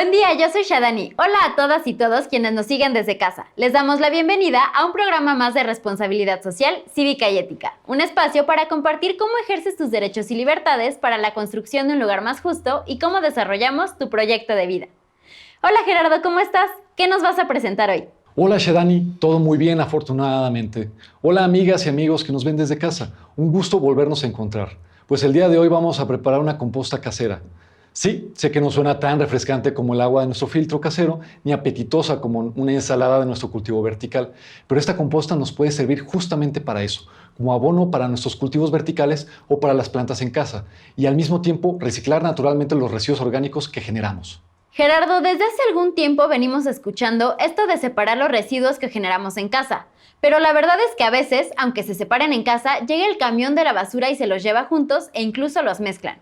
Buen día, yo soy Shadani. Hola a todas y todos quienes nos siguen desde casa. Les damos la bienvenida a un programa más de responsabilidad social, cívica y ética. Un espacio para compartir cómo ejerces tus derechos y libertades para la construcción de un lugar más justo y cómo desarrollamos tu proyecto de vida. Hola Gerardo, ¿cómo estás? ¿Qué nos vas a presentar hoy? Hola Shadani, todo muy bien afortunadamente. Hola amigas y amigos que nos ven desde casa. Un gusto volvernos a encontrar. Pues el día de hoy vamos a preparar una composta casera. Sí, sé que no suena tan refrescante como el agua de nuestro filtro casero, ni apetitosa como una ensalada de nuestro cultivo vertical, pero esta composta nos puede servir justamente para eso, como abono para nuestros cultivos verticales o para las plantas en casa, y al mismo tiempo reciclar naturalmente los residuos orgánicos que generamos. Gerardo, desde hace algún tiempo venimos escuchando esto de separar los residuos que generamos en casa, pero la verdad es que a veces, aunque se separen en casa, llega el camión de la basura y se los lleva juntos e incluso los mezclan.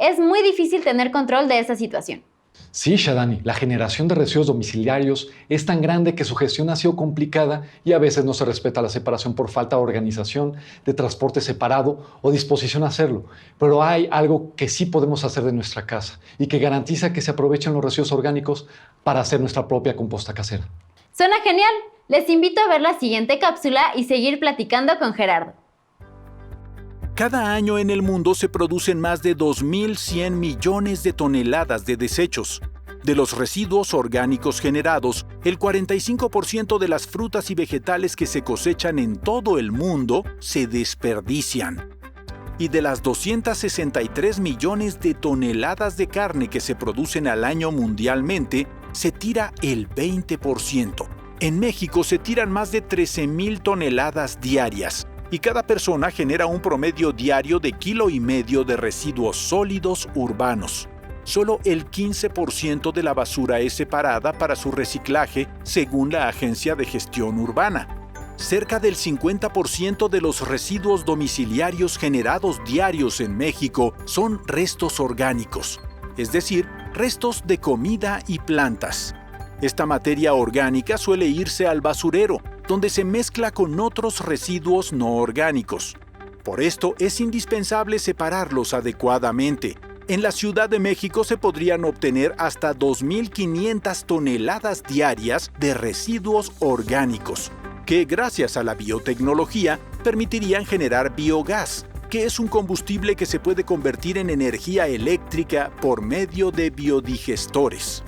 Es muy difícil tener control de esa situación. Sí, Shadani, la generación de residuos domiciliarios es tan grande que su gestión ha sido complicada y a veces no se respeta la separación por falta de organización, de transporte separado o disposición a hacerlo. Pero hay algo que sí podemos hacer de nuestra casa y que garantiza que se aprovechen los residuos orgánicos para hacer nuestra propia composta casera. Suena genial. Les invito a ver la siguiente cápsula y seguir platicando con Gerardo. Cada año en el mundo se producen más de 2.100 millones de toneladas de desechos. De los residuos orgánicos generados, el 45% de las frutas y vegetales que se cosechan en todo el mundo se desperdician. Y de las 263 millones de toneladas de carne que se producen al año mundialmente, se tira el 20%. En México se tiran más de 13.000 toneladas diarias. Y cada persona genera un promedio diario de 1,5 kilos de residuos sólidos urbanos. Solo el 15% de la basura es separada para su reciclaje, según la Agencia de Gestión Urbana. Cerca del 50% de los residuos domiciliarios generados diarios en México son restos orgánicos, es decir, restos de comida y plantas. Esta materia orgánica suele irse al basurero, donde se mezcla con otros residuos no orgánicos. Por esto es indispensable separarlos adecuadamente. En la Ciudad de México se podrían obtener hasta 2.500 toneladas diarias de residuos orgánicos, que gracias a la biotecnología permitirían generar biogás, que es un combustible que se puede convertir en energía eléctrica por medio de biodigestores.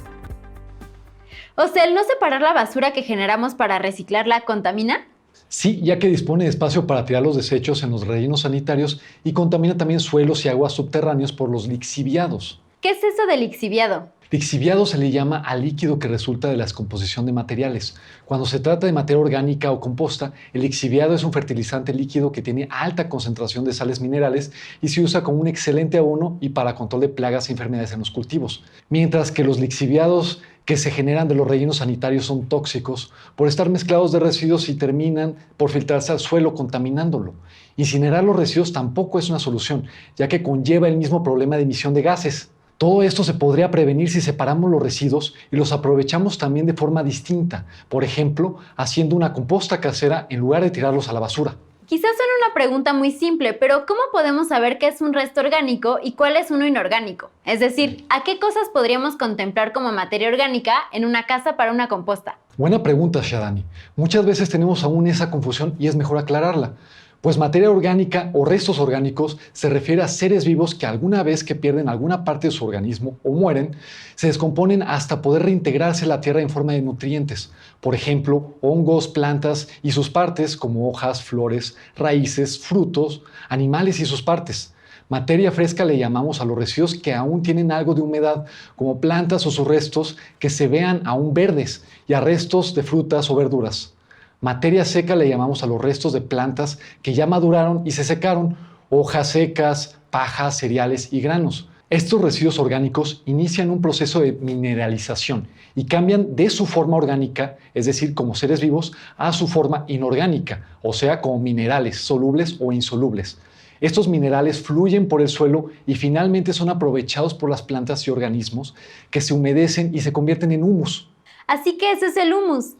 O sea, ¿el no separar la basura que generamos para reciclarla contamina? Sí, ya que dispone de espacio para tirar los desechos en los rellenos sanitarios y contamina también suelos y aguas subterráneos por los lixiviados. ¿Qué es eso de lixiviado? Lixiviado se le llama al líquido que resulta de la descomposición de materiales. Cuando se trata de materia orgánica o composta, el lixiviado es un fertilizante líquido que tiene alta concentración de sales minerales y se usa como un excelente abono y para control de plagas e enfermedades en los cultivos. Mientras que los lixiviados que se generan de los rellenos sanitarios son tóxicos por estar mezclados de residuos y terminan por filtrarse al suelo contaminándolo. Incinerar los residuos tampoco es una solución, ya que conlleva el mismo problema de emisión de gases. Todo esto se podría prevenir si separamos los residuos y los aprovechamos también de forma distinta, por ejemplo, haciendo una composta casera en lugar de tirarlos a la basura. Quizás suena una pregunta muy simple, pero ¿cómo podemos saber qué es un resto orgánico y cuál es uno inorgánico? Es decir, ¿a qué cosas podríamos contemplar como materia orgánica en una casa para una composta? Buena pregunta, Shadani. Muchas veces tenemos aún esa confusión y es mejor aclararla. Pues materia orgánica o restos orgánicos se refiere a seres vivos que alguna vez que pierden alguna parte de su organismo o mueren, se descomponen hasta poder reintegrarse a la tierra en forma de nutrientes. Por ejemplo, hongos, plantas y sus partes como hojas, flores, raíces, frutos, animales y sus partes. Materia fresca le llamamos a los residuos que aún tienen algo de humedad, como plantas o sus restos que se vean aún verdes, y a restos de frutas o verduras. Materia seca le llamamos a los restos de plantas que ya maduraron y se secaron, hojas secas, pajas, cereales y granos. Estos residuos orgánicos inician un proceso de mineralización y cambian de su forma orgánica, es decir, como seres vivos, a su forma inorgánica, o sea, como minerales, solubles o insolubles. Estos minerales fluyen por el suelo y finalmente son aprovechados por las plantas y organismos que se humedecen y se convierten en humus. Así que ese es el humus.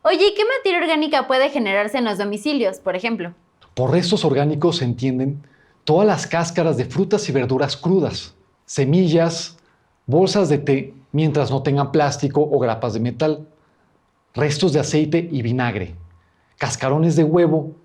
Oye, ¿y qué materia orgánica puede generarse en los domicilios, por ejemplo? Por restos orgánicos se entienden todas las cáscaras de frutas y verduras crudas, semillas, bolsas de té, mientras no tengan plástico o grapas de metal. Restos de aceite y vinagre, cascarones de huevo,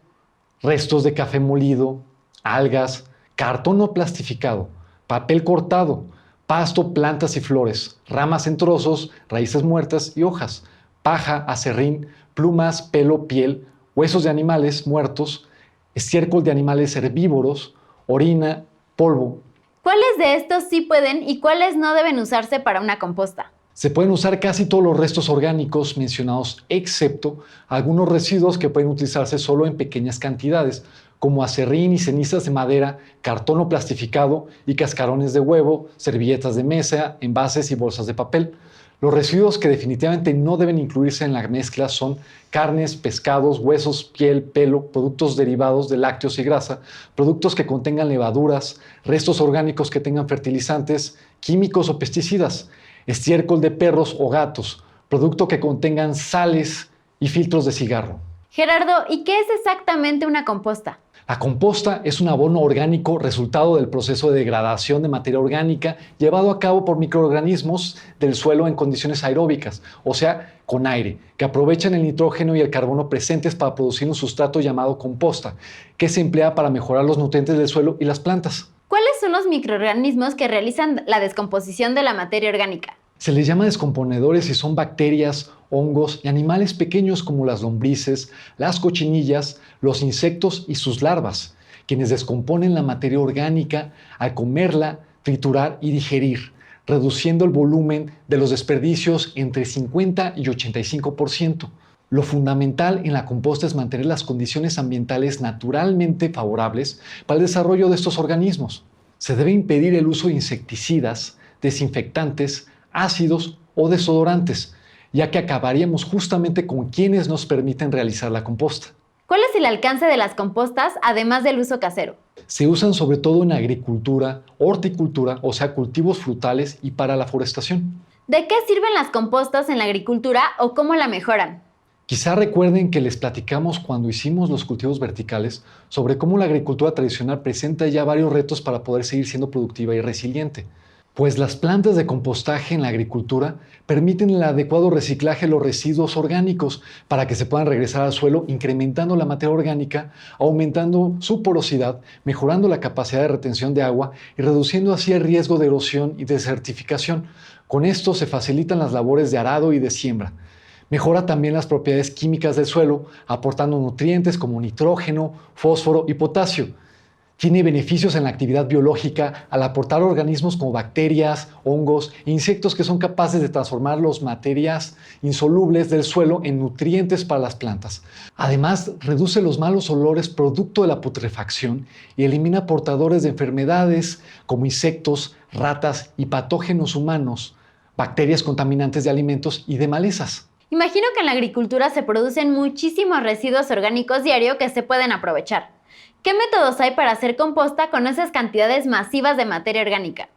restos de café molido, algas, cartón no plastificado, papel cortado, pasto, plantas y flores, ramas en trozos, raíces muertas y hojas, paja, aserrín, plumas, pelo, piel, huesos de animales muertos, estiércol de animales herbívoros, orina, polvo. ¿Cuáles de estos sí pueden y cuáles no deben usarse para una composta? Se pueden usar casi todos los restos orgánicos mencionados, excepto algunos residuos que pueden utilizarse solo en pequeñas cantidades, como aserrín y cenizas de madera, cartón no plastificado y cascarones de huevo, servilletas de mesa, envases y bolsas de papel. Los residuos que definitivamente no deben incluirse en la mezcla son carnes, pescados, huesos, piel, pelo, productos derivados de lácteos y grasa, productos que contengan levaduras, restos orgánicos que tengan fertilizantes, químicos o pesticidas, estiércol de perros o gatos, producto que contengan sales y filtros de cigarro. Gerardo, ¿y qué es exactamente una composta? La composta es un abono orgánico resultado del proceso de degradación de materia orgánica llevado a cabo por microorganismos del suelo en condiciones aeróbicas, o sea, con aire, que aprovechan el nitrógeno y el carbono presentes para producir un sustrato llamado composta, que se emplea para mejorar los nutrientes del suelo y las plantas. ¿Cuáles son los microorganismos que realizan la descomposición de la materia orgánica? Se les llama descomponedores y son bacterias, hongos y animales pequeños como las lombrices, las cochinillas, los insectos y sus larvas, quienes descomponen la materia orgánica al comerla, triturar y digerir, reduciendo el volumen de los desperdicios entre 50 y 85%. Lo fundamental en la composta es mantener las condiciones ambientales naturalmente favorables para el desarrollo de estos organismos. Se debe impedir el uso de insecticidas, desinfectantes, ácidos o desodorantes, ya que acabaríamos justamente con quienes nos permiten realizar la composta. ¿Cuál es el alcance de las compostas además del uso casero? Se usan sobre todo en agricultura, horticultura, o sea, cultivos frutales y para la forestación. ¿De qué sirven las compostas en la agricultura o cómo la mejoran? Quizá recuerden que les platicamos cuando hicimos los cultivos verticales sobre cómo la agricultura tradicional presenta ya varios retos para poder seguir siendo productiva y resiliente. Pues las plantas de compostaje en la agricultura permiten el adecuado reciclaje de los residuos orgánicos para que se puedan regresar al suelo, incrementando la materia orgánica, aumentando su porosidad, mejorando la capacidad de retención de agua y reduciendo así el riesgo de erosión y desertificación. Con esto se facilitan las labores de arado y de siembra. Mejora también las propiedades químicas del suelo, aportando nutrientes como nitrógeno, fósforo y potasio. Tiene beneficios en la actividad biológica al aportar organismos como bacterias, hongos e insectos que son capaces de transformar las materias insolubles del suelo en nutrientes para las plantas. Además, reduce los malos olores producto de la putrefacción y elimina portadores de enfermedades como insectos, ratas y patógenos humanos, bacterias contaminantes de alimentos y de malezas. Imagino que en la agricultura se producen muchísimos residuos orgánicos diario que se pueden aprovechar. ¿Qué métodos hay para hacer composta con esas cantidades masivas de materia orgánica?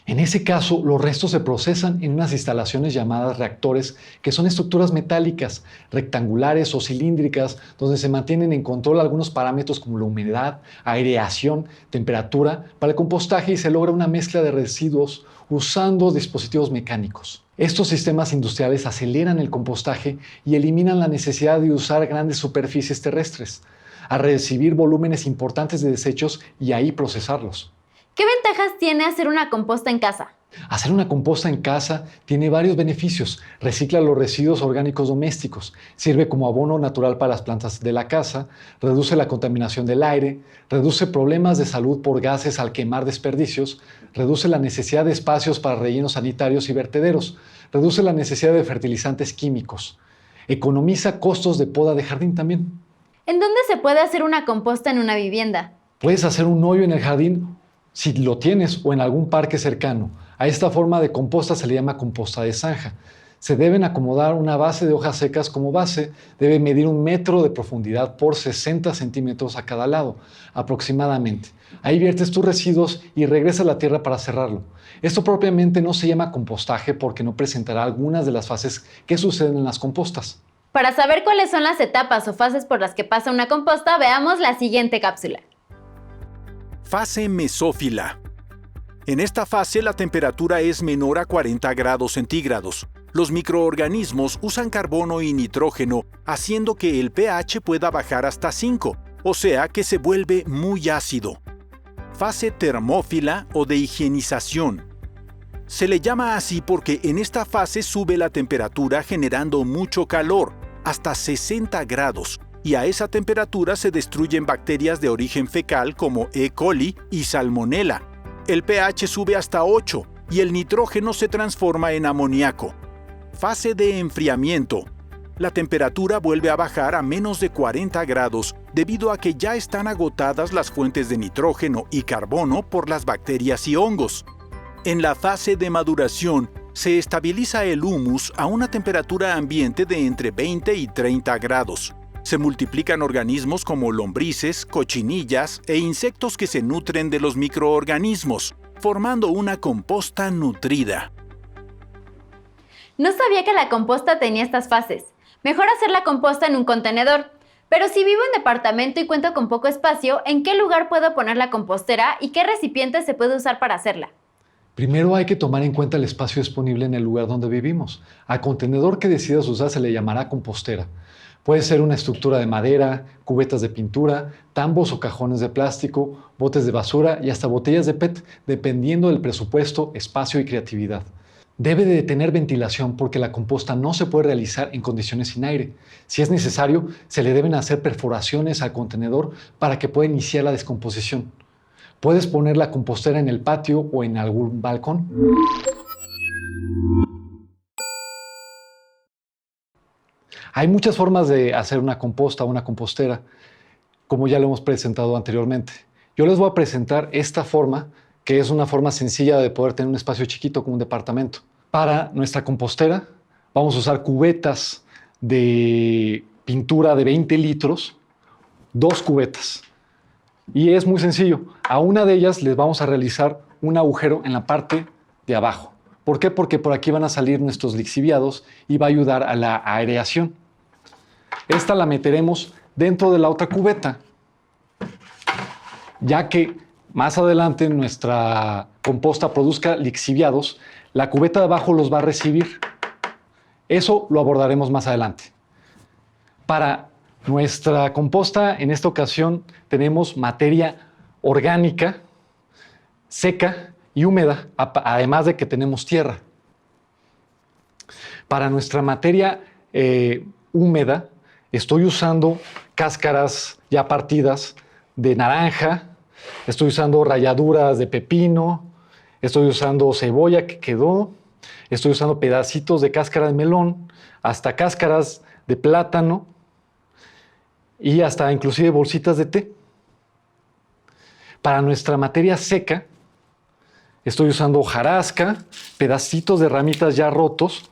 En ese caso, los restos se procesan en unas instalaciones llamadas reactores, que son estructuras metálicas, rectangulares o cilíndricas, donde se mantienen en control algunos parámetros como la humedad, aireación, temperatura, para el compostaje y se logra una mezcla de residuos usando dispositivos mecánicos. Estos sistemas industriales aceleran el compostaje y eliminan la necesidad de usar grandes superficies terrestres, a recibir volúmenes importantes de desechos y ahí procesarlos. ¿Qué ventajas tiene hacer una composta en casa? Hacer una composta en casa tiene varios beneficios. Recicla los residuos orgánicos domésticos, sirve como abono natural para las plantas de la casa, reduce la contaminación del aire, reduce problemas de salud por gases al quemar desperdicios, reduce la necesidad de espacios para rellenos sanitarios y vertederos, reduce la necesidad de fertilizantes químicos, economiza costos de poda de jardín también. ¿En dónde se puede hacer una composta en una vivienda? Puedes hacer un hoyo en el jardín si lo tienes o en algún parque cercano. A esta forma de composta se le llama composta de zanja. Se deben acomodar una base de hojas secas como base, debe medir 1 metro de profundidad por 60 centímetros a cada lado, aproximadamente. Ahí viertes tus residuos y regresas a la tierra para cerrarlo. Esto propiamente no se llama compostaje porque no presentará algunas de las fases que suceden en las compostas. Para saber cuáles son las etapas o fases por las que pasa una composta, veamos la siguiente cápsula. Fase mesófila. En esta fase la temperatura es menor a 40 grados centígrados. Los microorganismos usan carbono y nitrógeno, haciendo que el pH pueda bajar hasta 5, o sea que se vuelve muy ácido. Fase termófila o de higienización. Se le llama así porque en esta fase sube la temperatura generando mucho calor, hasta 60 grados, y a esa temperatura se destruyen bacterias de origen fecal como E. coli y Salmonella. El pH sube hasta 8 y el nitrógeno se transforma en amoníaco. Fase de enfriamiento. La temperatura vuelve a bajar a menos de 40 grados debido a que ya están agotadas las fuentes de nitrógeno y carbono por las bacterias y hongos. En la fase de maduración, se estabiliza el humus a una temperatura ambiente de entre 20 y 30 grados. Se multiplican organismos como lombrices, cochinillas e insectos que se nutren de los microorganismos, formando una composta nutrida. No sabía que la composta tenía estas fases. Mejor hacer la composta en un contenedor. Pero si vivo en departamento y cuento con poco espacio, ¿en qué lugar puedo poner la compostera y qué recipiente se puede usar para hacerla? Primero hay que tomar en cuenta el espacio disponible en el lugar donde vivimos. Al contenedor que decidas usar se le llamará compostera. Puede ser una estructura de madera, cubetas de pintura, tambos o cajones de plástico, botes de basura y hasta botellas de PET, dependiendo del presupuesto, espacio y creatividad. Debe de tener ventilación porque la composta no se puede realizar en condiciones sin aire. Si es necesario, se le deben hacer perforaciones al contenedor para que pueda iniciar la descomposición. Puedes poner la compostera en el patio o en algún balcón. Hay muchas formas de hacer una composta o una compostera, como ya lo hemos presentado anteriormente. Yo les voy a presentar esta forma, que es una forma sencilla de poder tener un espacio chiquito como un departamento. Para nuestra compostera vamos a usar cubetas de pintura de 20 litros, 2 cubetas. Y es muy sencillo. A una de ellas les vamos a realizar un agujero en la parte de abajo. ¿Por qué? Porque por aquí van a salir nuestros lixiviados y va a ayudar a la aireación. Esta la meteremos dentro de la otra cubeta, ya que más adelante nuestra composta produzca lixiviados, la cubeta de abajo los va a recibir. Eso lo abordaremos más adelante. Para nuestra composta, en esta ocasión, tenemos materia orgánica, seca y húmeda, además de que tenemos tierra. Para nuestra materia húmeda, estoy usando cáscaras ya partidas de naranja, estoy usando ralladuras de pepino, estoy usando cebolla que quedó, estoy usando pedacitos de cáscara de melón, hasta cáscaras de plátano, y hasta inclusive bolsitas de té. Para nuestra materia seca, estoy usando hojarasca, pedacitos de ramitas ya rotos,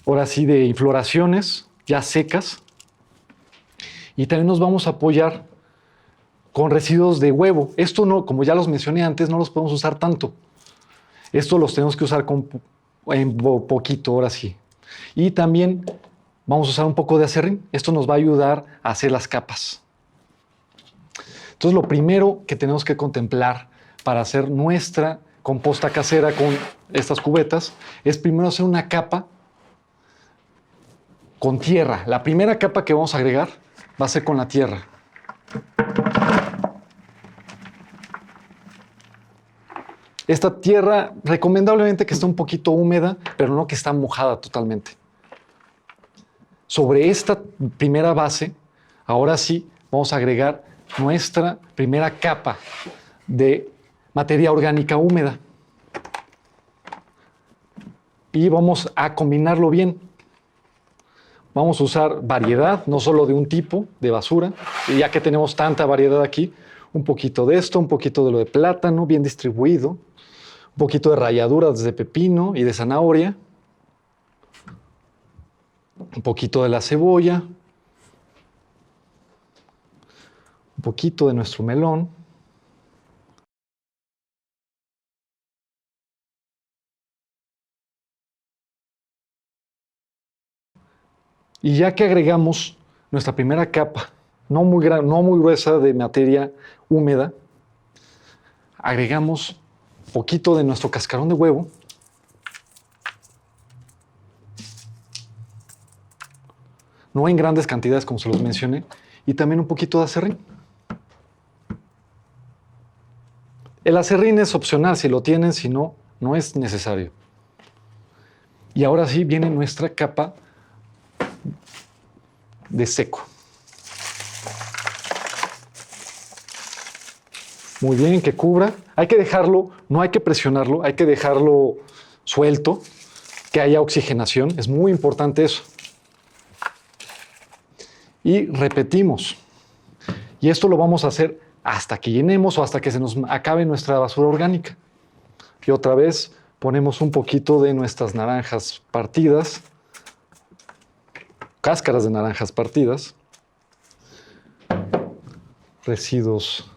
ahora sí de infloraciones ya secas, y también nos vamos a apoyar con residuos de huevo. Esto no, como ya los mencioné antes, no los podemos usar tanto. Esto los tenemos que usar en poquito, ahora sí. Y también vamos a usar un poco de acerrín. Esto nos va a ayudar a hacer las capas. Entonces, lo primero que tenemos que contemplar para hacer nuestra composta casera con estas cubetas es primero hacer una capa con tierra. La primera capa que vamos a agregar va a ser con la tierra. Esta tierra, recomendablemente que esté un poquito húmeda, pero no que está mojada totalmente. Sobre esta primera base, ahora sí, vamos a agregar nuestra primera capa de materia orgánica húmeda. Y vamos a combinarlo bien. Vamos a usar variedad, no solo de un tipo de basura, y ya que tenemos tanta variedad aquí, un poquito de esto, un poquito de lo de plátano, bien distribuido, un poquito de ralladuras de pepino y de zanahoria, un poquito de la cebolla, un poquito de nuestro melón, y ya que agregamos nuestra primera capa, no muy gruesa de materia húmeda, agregamos poquito de nuestro cascarón de huevo. No en grandes cantidades como se los mencioné. Y también un poquito de aserrín. El aserrín es opcional si lo tienen, si no, no es necesario. Y ahora sí viene nuestra capa de seco. Muy bien, que cubra. Hay que dejarlo, no hay que presionarlo, hay que dejarlo suelto, que haya oxigenación. Es muy importante eso. Y repetimos. Y esto lo vamos a hacer hasta que llenemos o hasta que se nos acabe nuestra basura orgánica. Y otra vez ponemos un poquito de nuestras naranjas partidas, cáscaras de naranjas partidas, residuos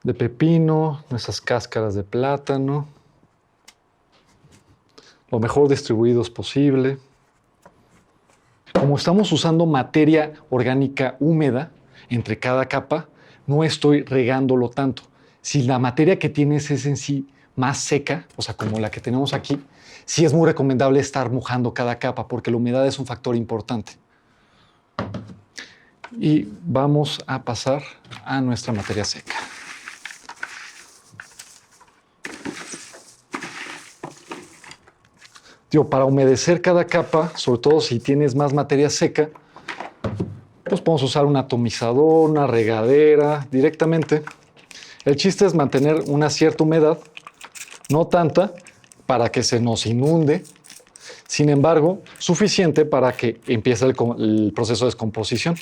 de pepino, nuestras cáscaras de plátano, lo mejor distribuidos posible. Como estamos usando materia orgánica húmeda entre cada capa, no estoy regándolo tanto. Si la materia que tienes es en sí más seca, o sea, como la que tenemos aquí, sí es muy recomendable estar mojando cada capa porque la humedad es un factor importante. Y vamos a pasar a nuestra materia seca. Para humedecer cada capa, sobre todo si tienes más materia seca, pues podemos usar un atomizador, una regadera, directamente. El chiste es mantener una cierta humedad, no tanta para que se nos inunde, sin embargo, suficiente para que empiece el proceso de descomposición.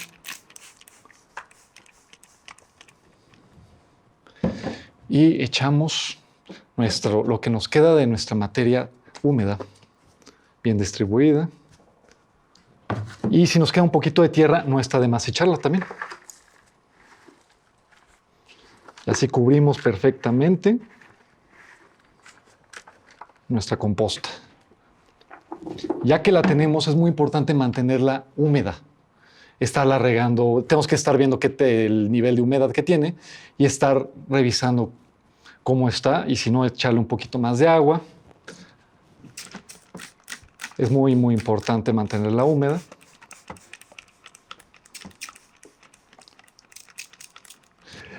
Y echamos lo que nos queda de nuestra materia húmeda, bien distribuida. Y si nos queda un poquito de tierra, no está de más echarla también. Y así cubrimos perfectamente nuestra composta. Ya que la tenemos, es muy importante mantenerla húmeda. Estarla regando, tenemos que estar viendo el nivel de humedad que tiene y estar revisando cómo está, y si no, echarle un poquito más de agua. Es muy, muy importante mantenerla húmeda.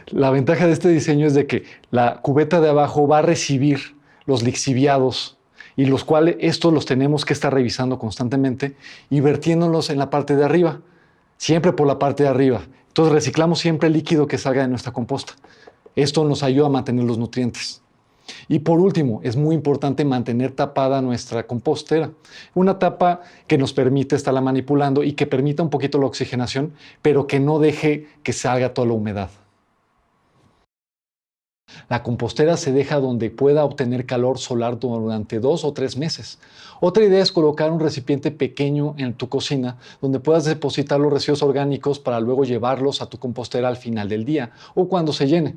La ventaja de este diseño es de que la cubeta de abajo va a recibir los lixiviados, y los cuales estos los tenemos que estar revisando constantemente y vertiéndolos en la parte de arriba, siempre por la parte de arriba. Entonces reciclamos siempre el líquido que salga de nuestra composta. Esto nos ayuda a mantener los nutrientes. Y por último, es muy importante mantener tapada nuestra compostera. Una tapa que nos permite estarla manipulando y que permita un poquito la oxigenación, pero que no deje que salga toda la humedad. La compostera se deja donde pueda obtener calor solar durante 2 o 3 meses. Otra idea es colocar un recipiente pequeño en tu cocina donde puedas depositar los residuos orgánicos para luego llevarlos a tu compostera al final del día o cuando se llene.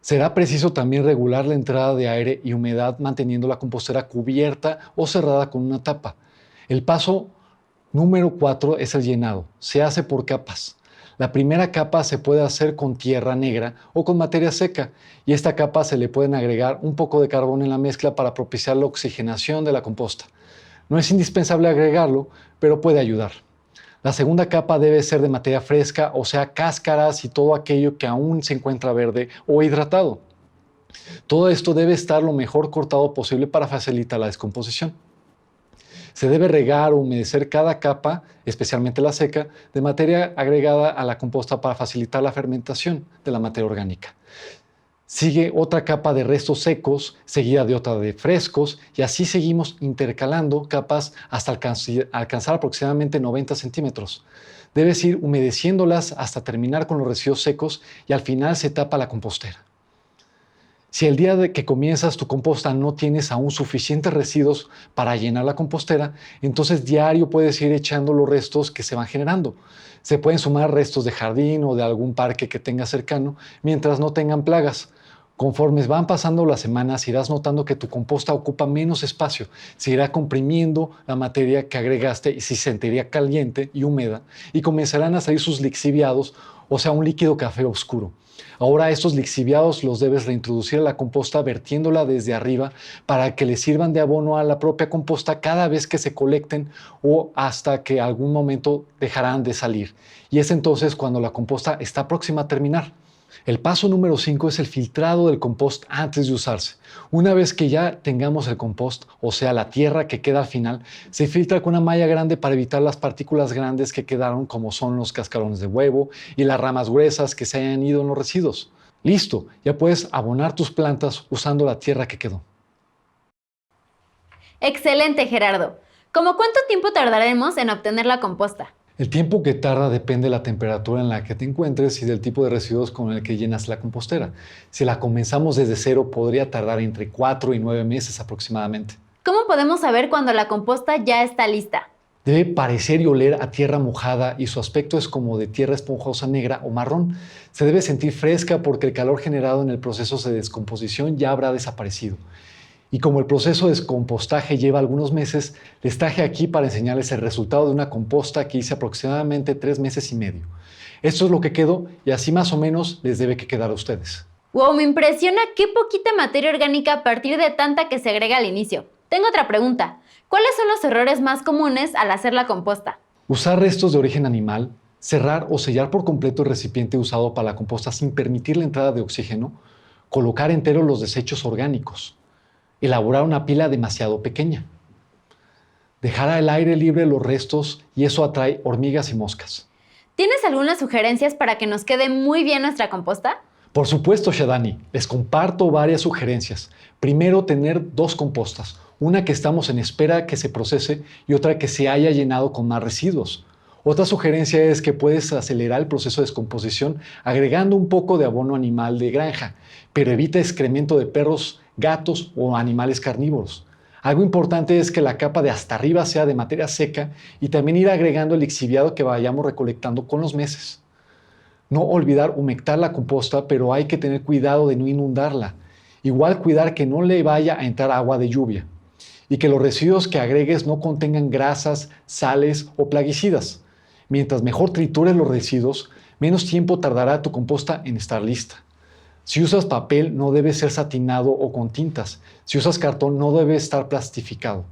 Será preciso también regular la entrada de aire y humedad manteniendo la compostera cubierta o cerrada con una tapa. El paso número 4 es el llenado. Se hace por capas. La primera capa se puede hacer con tierra negra o con materia seca, y a esta capa se le pueden agregar un poco de carbón en la mezcla para propiciar la oxigenación de la composta. No es indispensable agregarlo, pero puede ayudar. La segunda capa debe ser de materia fresca, o sea, cáscaras y todo aquello que aún se encuentra verde o hidratado. Todo esto debe estar lo mejor cortado posible para facilitar la descomposición. Se debe regar o humedecer cada capa, especialmente la seca, de materia agregada a la composta para facilitar la fermentación de la materia orgánica. Sigue otra capa de restos secos, seguida de otra de frescos, y así seguimos intercalando capas hasta alcanzar aproximadamente 90 centímetros. Debes ir humedeciéndolas hasta terminar con los residuos secos y al final se tapa la compostera. Si el día de que comienzas tu composta no tienes aún suficientes residuos para llenar la compostera, entonces diario puedes ir echando los restos que se van generando. Se pueden sumar restos de jardín o de algún parque que tengas cercano mientras no tengan plagas. Conforme van pasando las semanas, irás notando que tu composta ocupa menos espacio, se irá comprimiendo la materia que agregaste y se sentiría caliente y húmeda y comenzarán a salir sus lixiviados, o sea, un líquido café oscuro. Ahora estos lixiviados los debes reintroducir a la composta vertiéndola desde arriba para que le sirvan de abono a la propia composta cada vez que se colecten o hasta que algún momento dejarán de salir. Y es entonces cuando la composta está próxima a terminar. El paso número 5 es el filtrado del compost antes de usarse. Una vez que ya tengamos el compost, o sea, la tierra que queda al final, se filtra con una malla grande para evitar las partículas grandes que quedaron, como son los cascarones de huevo y las ramas gruesas que se hayan ido en los residuos. Listo, ya puedes abonar tus plantas usando la tierra que quedó. Excelente, Gerardo. ¿Cómo cuánto tiempo tardaremos en obtener la composta? El tiempo que tarda depende de la temperatura en la que te encuentres y del tipo de residuos con el que llenas la compostera. Si la comenzamos desde cero, podría tardar entre 4 y 9 meses aproximadamente. ¿Cómo podemos saber cuando la composta ya está lista? Debe parecer y oler a tierra mojada y su aspecto es como de tierra esponjosa negra o marrón. Se debe sentir fresca porque el calor generado en el proceso de descomposición ya habrá desaparecido. Y como el proceso de descompostaje lleva algunos meses, les traje aquí para enseñarles el resultado de una composta que hice aproximadamente 3 meses y medio. Esto es lo que quedó y así más o menos les debe que quedar a ustedes. ¡Wow! Me impresiona qué poquita materia orgánica a partir de tanta que se agrega al inicio. Tengo otra pregunta. ¿Cuáles son los errores más comunes al hacer la composta? Usar restos de origen animal, cerrar o sellar por completo el recipiente usado para la composta sin permitir la entrada de oxígeno, colocar enteros los desechos orgánicos, elaborar una pila demasiado pequeña, dejar al aire libre los restos y eso atrae hormigas y moscas. ¿Tienes algunas sugerencias para que nos quede muy bien nuestra composta? Por supuesto, Shadani, les comparto varias sugerencias. Primero, tener 2 compostas, una que estamos en espera que se procese y otra que se haya llenado con más residuos. Otra sugerencia es que puedes acelerar el proceso de descomposición agregando un poco de abono animal de granja, pero evita excremento de perros, gatos o animales carnívoros. Algo importante es que la capa de hasta arriba sea de materia seca y también ir agregando el lixiviado que vayamos recolectando con los meses. No olvidar humectar la composta, pero hay que tener cuidado de no inundarla. Igual cuidar que no le vaya a entrar agua de lluvia y que los residuos que agregues no contengan grasas, sales o plaguicidas. Mientras mejor tritures los residuos, menos tiempo tardará tu composta en estar lista. Si usas papel, no debe ser satinado o con tintas. Si usas cartón, no debe estar plastificado.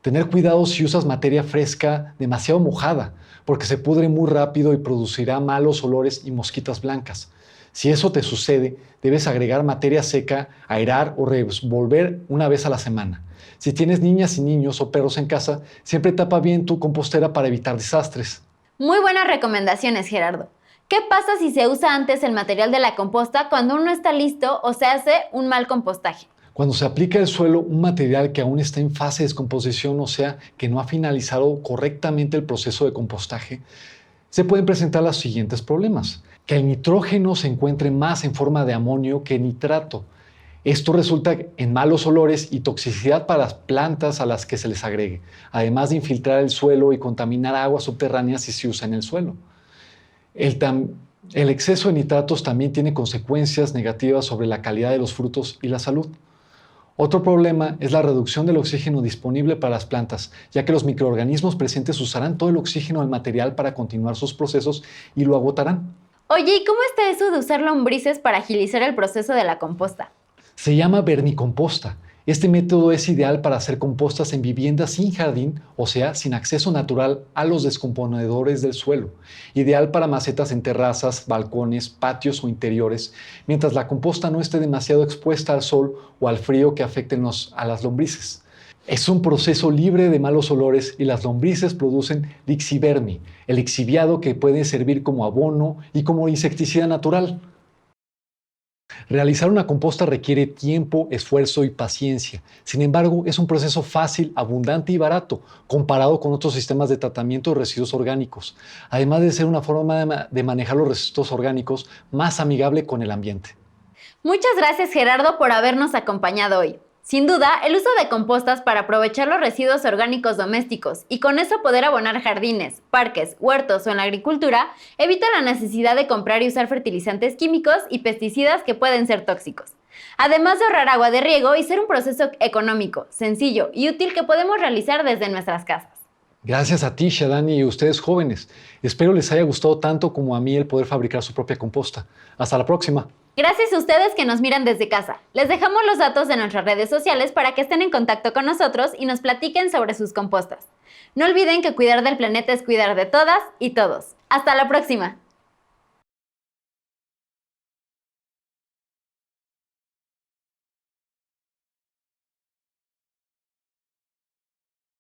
Tener cuidado si usas materia fresca demasiado mojada, porque se pudre muy rápido y producirá malos olores y mosquitas blancas. Si eso te sucede, debes agregar materia seca, aerar o revolver una vez a la semana. Si tienes niñas y niños o perros en casa, siempre tapa bien tu compostera para evitar desastres. Muy buenas recomendaciones, Gerardo. ¿Qué pasa si se usa antes el material de la composta cuando aún no está listo o se hace un mal compostaje? Cuando se aplica al suelo un material que aún está en fase de descomposición, o sea, que no ha finalizado correctamente el proceso de compostaje, se pueden presentar los siguientes problemas. Que el nitrógeno se encuentre más en forma de amonio que nitrato. Esto resulta en malos olores y toxicidad para las plantas a las que se les agregue, además de infiltrar el suelo y contaminar aguas subterráneas si se usa en el suelo. El exceso de nitratos también tiene consecuencias negativas sobre la calidad de los frutos y la salud. Otro problema es la reducción del oxígeno disponible para las plantas, ya que los microorganismos presentes usarán todo el oxígeno del material para continuar sus procesos y lo agotarán. Oye, ¿y cómo está eso de usar lombrices para agilizar el proceso de la composta? Se llama vermicomposta. Este método es ideal para hacer compostas en viviendas sin jardín, o sea, sin acceso natural a los descomponedores del suelo. Ideal para macetas en terrazas, balcones, patios o interiores, mientras la composta no esté demasiado expuesta al sol o al frío que afecten a las lombrices. Es un proceso libre de malos olores y las lombrices producen lixivermi, el lixiviado que puede servir como abono y como insecticida natural. Realizar una composta requiere tiempo, esfuerzo y paciencia. Sin embargo, es un proceso fácil, abundante y barato, comparado con otros sistemas de tratamiento de residuos orgánicos, además de ser una forma de manejar los residuos orgánicos más amigable con el ambiente. Muchas gracias, Gerardo, por habernos acompañado hoy. Sin duda, el uso de compostas para aprovechar los residuos orgánicos domésticos y con eso poder abonar jardines, parques, huertos o en la agricultura evita la necesidad de comprar y usar fertilizantes químicos y pesticidas que pueden ser tóxicos. Además de ahorrar agua de riego y ser un proceso económico, sencillo y útil que podemos realizar desde nuestras casas. Gracias a ti, Shadani, y ustedes jóvenes. Espero les haya gustado tanto como a mí el poder fabricar su propia composta. Hasta la próxima. Gracias a ustedes que nos miran desde casa. Les dejamos los datos de nuestras redes sociales para que estén en contacto con nosotros y nos platiquen sobre sus compostas. No olviden que cuidar del planeta es cuidar de todas y todos. ¡Hasta la próxima!